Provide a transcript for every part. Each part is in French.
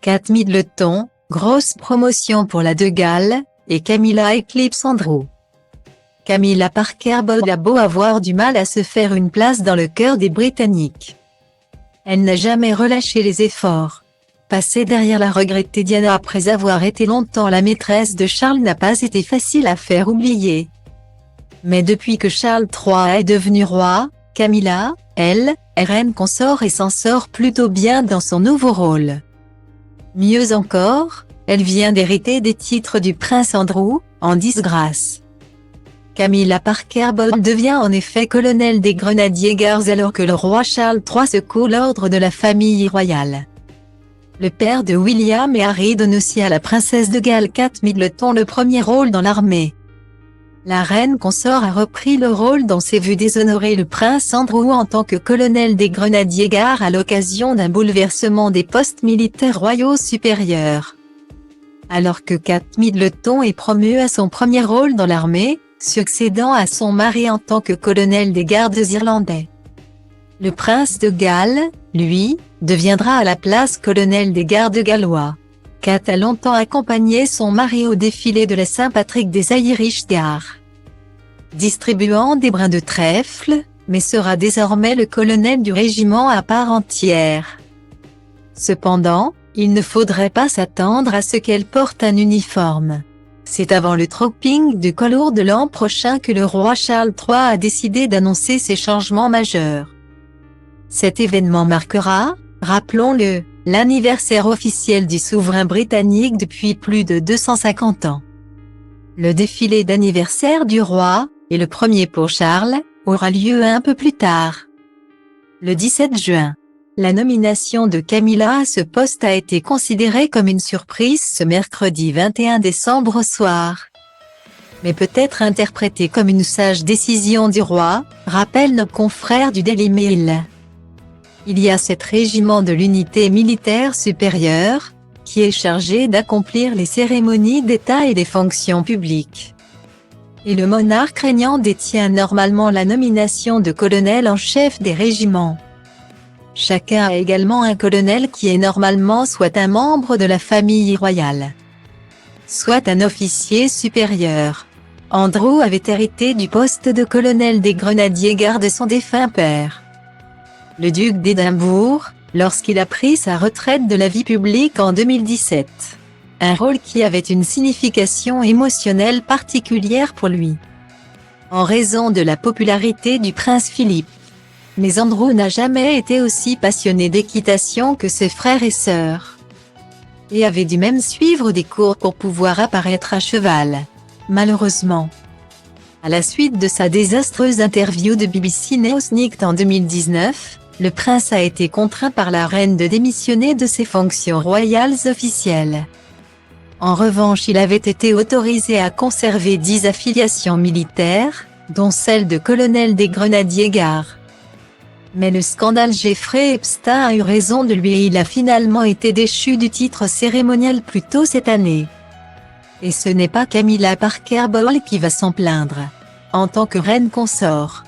Kate Middleton, grosse promotion pour la de Galles, et Camilla éclipse Andrew. Camilla Parker Bowles a beau avoir du mal à se faire une place dans le cœur des Britanniques. Elle n'a jamais relâché les efforts. Passer derrière la regrettée Diana après avoir été longtemps la maîtresse de Charles n'a pas été facile à faire oublier. Mais depuis que Charles III est devenu roi, Camilla, elle, est reine consort et s'en sort plutôt bien dans son nouveau rôle. Mieux encore, elle vient d'hériter des titres du prince Andrew, en disgrâce. Camilla Parker Bowles devient en effet colonel des Grenadiers Guards alors que le roi Charles III secoue l'ordre de la famille royale. Le père de William et Harry donne aussi à la princesse de Galles Kate Middleton le premier rôle dans l'armée. La reine consort a repris le rôle dont s'est vu déshonorer le prince Andrew en tant que colonel des Grenadiers Guards à l'occasion d'un bouleversement des postes militaires royaux supérieurs. Alors que Kate Middleton est promue à son premier rôle dans l'armée, succédant à son mari en tant que colonel des gardes irlandais. Le prince de Galles, lui, deviendra à la place colonel des gardes gallois. Kate a longtemps accompagné son mari au défilé de la Saint-Patrick des Irish Guards, distribuant des brins de trèfle, mais sera désormais le colonel du régiment à part entière. Cependant, il ne faudrait pas s'attendre à ce qu'elle porte un uniforme. C'est avant le trooping du Colour de l'an prochain que le roi Charles III a décidé d'annoncer ces changements majeurs. Cet événement marquera, rappelons-le, l'anniversaire officiel du souverain britannique depuis plus de 250 ans. Le défilé d'anniversaire du roi, et le premier pour Charles, aura lieu un peu plus tard. Le 17 juin. La nomination de Camilla à ce poste a été considérée comme une surprise ce mercredi 21 décembre au soir. Mais peut être interprétée comme une sage décision du roi, rappellent nos confrères du Daily Mail. Il y a 7 régiments de l'unité militaire supérieure, qui est chargé d'accomplir les cérémonies d'État et les fonctions publiques. Et le monarque régnant détient normalement la nomination de colonel en chef des régiments. Chacun a également un colonel qui est normalement soit un membre de la famille royale, soit un officier supérieur. Andrew avait hérité du poste de colonel des Grenadiers Guards de son défunt père, le duc d'Édimbourg, lorsqu'il a pris sa retraite de la vie publique en 2017. Un rôle qui avait une signification émotionnelle particulière pour lui, en raison de la popularité du prince Philippe. Mais Andrew n'a jamais été aussi passionné d'équitation que ses frères et sœurs, et avait dû même suivre des cours pour pouvoir apparaître à cheval. Malheureusement, à la suite de sa désastreuse interview de BBC Newsnight en 2019, le prince a été contraint par la reine de démissionner de ses fonctions royales officielles. En revanche, il avait été autorisé à conserver 10 affiliations militaires, dont celle de colonel des Grenadiers Guards. Mais le scandale Jeffrey Epstein a eu raison de lui et il a finalement été déchu du titre cérémonial plus tôt cette année. Et ce n'est pas Camilla Parker Bowles qui va s'en plaindre. En tant que reine consort,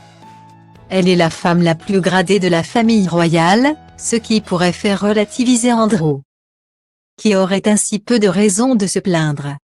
elle est la femme la plus gradée de la famille royale, ce qui pourrait faire relativiser Andrew, qui aurait ainsi peu de raisons de se plaindre.